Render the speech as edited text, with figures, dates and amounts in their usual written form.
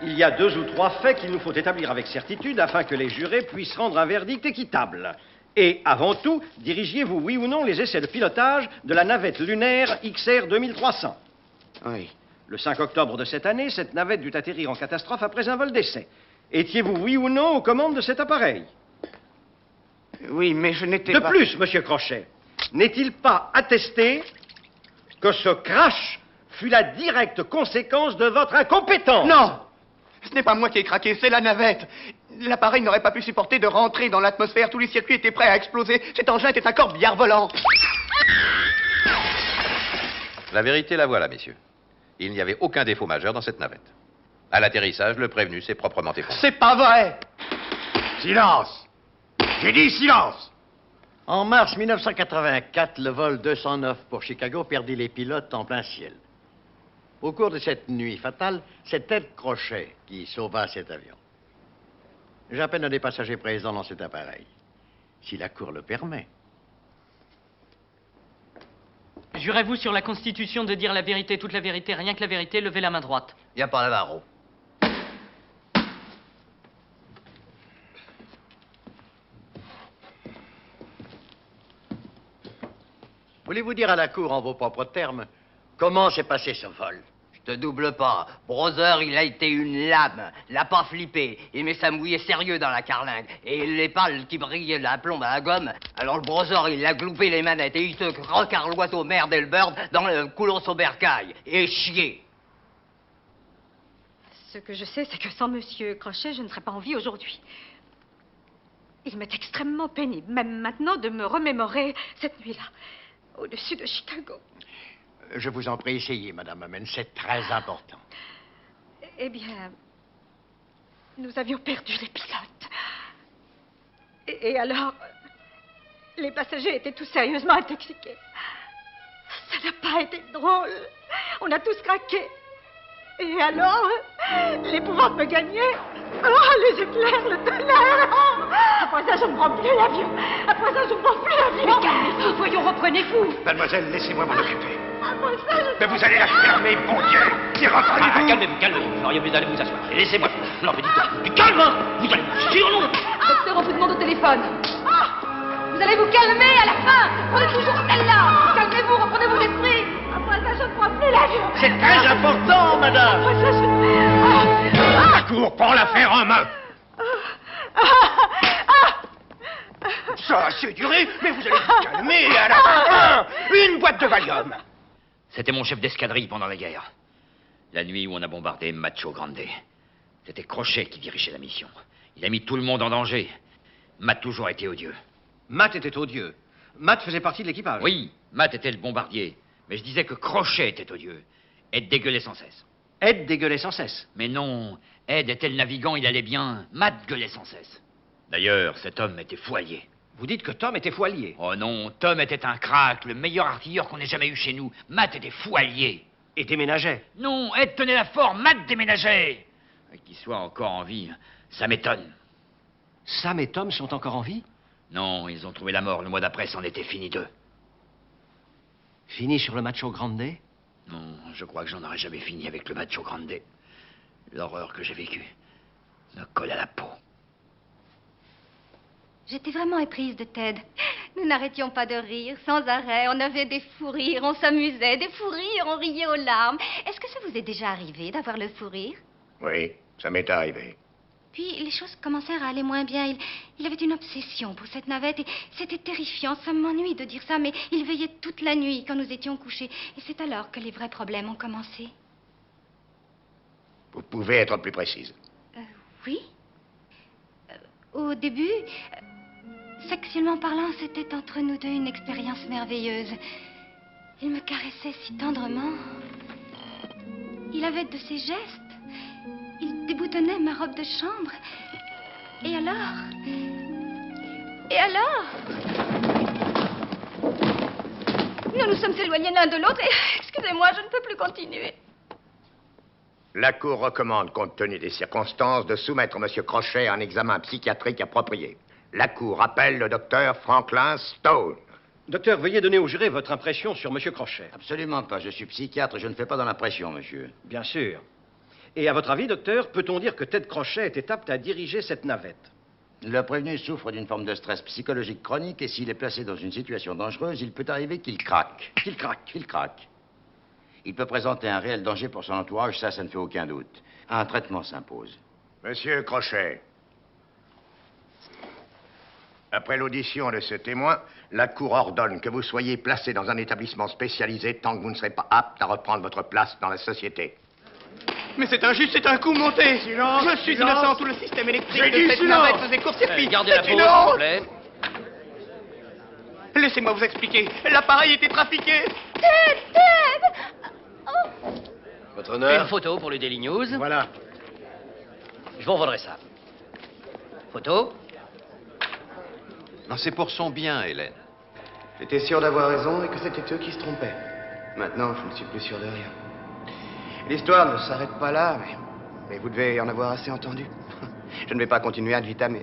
Il y a 2 ou 3 faits qu'il nous faut établir avec certitude afin que les jurés puissent rendre un verdict équitable. Et avant tout, dirigiez-vous, oui ou non, les essais de pilotage de la navette lunaire XR 2300? Oui. Le 5 octobre de cette année, cette navette dut atterrir en catastrophe après un vol d'essai. Étiez-vous, oui ou non, aux commandes de cet appareil? Oui, mais je n'étais pas... De plus, monsieur Crochet, n'est-il pas attesté que ce crash fut la directe conséquence de votre incompétence? Non! Ce n'est pas moi qui ai craqué, c'est la navette. L'appareil n'aurait pas pu supporter de rentrer dans l'atmosphère. Tous les circuits étaient prêts à exploser. Cet engin était un corbillard volant. La vérité, la voilà, messieurs. Il n'y avait aucun défaut majeur dans cette navette. À l'atterrissage, le prévenu s'est proprement effondré. C'est pas vrai! Silence! J'ai dit silence! En mars 1984, le vol 209 pour Chicago perdit les pilotes en plein ciel. Au cours de cette nuit fatale, c'est Ted Crochet qui sauva cet avion. J'ai à peine un des passagers présents dans cet appareil. Si la Cour le permet. Jurez-vous sur la Constitution de dire la vérité, toute la vérité, rien que la vérité, levez la main droite. Il n'y a pas la barreau. Voulez-vous dire à la Cour, en vos propres termes, comment s'est passé ce vol? Je te double pas. Brother, il a été une lame. L'a pas flippé. Il met sa mouillée sérieux dans la carlingue. Et les pales qui brillaient de la plombe à la gomme. Alors le brother, il a gloupé les manettes et il se recarloise au merde et le bird dans le coulos au bercail. Et chier. Ce que je sais, c'est que sans Monsieur Crochet, je ne serais pas en vie aujourd'hui. Il m'est extrêmement pénible, même maintenant, de me remémorer cette nuit-là, au-dessus de Chicago. Je vous en prie, essayez, Madame Amen, c'est très important. Eh bien, nous avions perdu les pilotes. Et alors, les passagers étaient tous sérieusement intoxiqués. Ça n'a pas été drôle. On a tous craqué. Et alors, l'épouvante me gagnait. Oh, les éclairs, le tonnerre. Oh. Après ça, je ne prends plus l'avion. Après ça, je ne prends plus l'avion. Mais calmez-vous, voyons, reprenez-vous. Mademoiselle, laissez-moi m'en occuper. Après ça, je... Mais vous allez la fermer, bon Dieu. Et reprenez-vous. Calmez-vous, calmez-vous. Vous auriez mieux d'aller vous asseoir. Et laissez-moi. Non, mais dites-moi. Du calme, hein. Vous allez me chier ou non? Docteur, on vous demande au téléphone. Vous allez vous calmer à la fin. Prenez toujours celle-là. Calmez-vous, reprenez-vous l'esprit. Après ça, je ne prends plus l'avion. C'est très important, madame. Après ça, je... La Cour prend l'affaire en main. Ça a assez duré, mais vous allez vous calmer à la fin. Une boîte de Valium. C'était mon chef d'escadrille pendant la guerre. La nuit où on a bombardé Macho Grande. C'était Crochet qui dirigeait la mission. Il a mis tout le monde en danger. Matt toujours été odieux. Matt était odieux. Matt faisait partie de l'équipage. Oui, Matt était le bombardier. Mais je disais que Crochet était odieux. Ed dégueulait sans cesse. Ed dégueulait sans cesse. Mais non, Ed était le navigant, il allait bien. Matt gueulait sans cesse. D'ailleurs, cet homme était fou allié. Vous dites que Tom était fou allié. Oh non, Tom était un crack, le meilleur artilleur qu'on ait jamais eu chez nous. Matt était fou allié. Et déménageait. Non, Ed tenait la forme, Matt déménageait. Qu'il soit encore en vie, ça m'étonne. Sam et Tom sont encore en vie? Non, ils ont trouvé la mort. Le mois d'après, c'en était fini d'eux. Fini sur le Macho Grande? Non, je crois que j'en aurais jamais fini avec le Macho Grande. L'horreur que j'ai vécue me colle à la peau. J'étais vraiment éprise de Ted. Nous n'arrêtions pas de rire, sans arrêt. On avait des fous rires, on s'amusait. Des fous rires, on riait aux larmes. Est-ce que ça vous est déjà arrivé d'avoir le fou rire? Oui, ça m'est arrivé. Puis les choses commencèrent à aller moins bien. Il avait une obsession pour cette navette et c'était terrifiant. Ça m'ennuie de dire ça, mais il veillait toute la nuit quand nous étions couchés. Et c'est alors que les vrais problèmes ont commencé. Vous pouvez être plus précise. Oui. Au début, sexuellement parlant, c'était entre nous deux une expérience merveilleuse. Il me caressait si tendrement. Il avait de ces gestes. Il déboutonnait ma robe de chambre. Et alors? Nous nous sommes éloignés l'un de l'autre et... Excusez-moi, je ne peux plus continuer. La Cour recommande, compte tenu des circonstances, de soumettre M. Crochet à un examen psychiatrique approprié. La Cour appelle le docteur Franklin Stone. Docteur, veuillez donner au juré votre impression sur M. Crochet. Absolument pas. Je suis psychiatre et je ne fais pas dans l'impression, monsieur. Bien sûr. Et à votre avis, docteur, peut-on dire que Ted Crochet était apte à diriger cette navette? Le prévenu souffre d'une forme de stress psychologique chronique et s'il est placé dans une situation dangereuse, il peut arriver qu'il craque. Qu'il craque. Qu'il craque. Il peut présenter un réel danger pour son entourage, ça ne fait aucun doute. Un traitement s'impose. Monsieur Crochet, après l'audition de ce témoin, la Cour ordonne que vous soyez placé dans un établissement spécialisé tant que vous ne serez pas apte à reprendre votre place dans la société. Mais c'est injuste, c'est un coup monté. Silence, Je suis silence. innocent, tout le système électrique J'ai de dit cette silence. navette faisait court-circuit. Gardez la C'est pause, une s'il vous honte. plaît. Laissez-moi vous expliquer. L'appareil était trafiqué. Votre Une honneur. photo pour le Daily News. Voilà. Je vous revaudrai ça. Photo. Non, c'est pour son bien, Hélène. J'étais sûr d'avoir raison et que c'était eux qui se trompaient. Maintenant, je ne suis plus sûr de rien. L'histoire ne s'arrête pas là, mais vous devez en avoir assez entendu. Je ne vais pas continuer ad vitam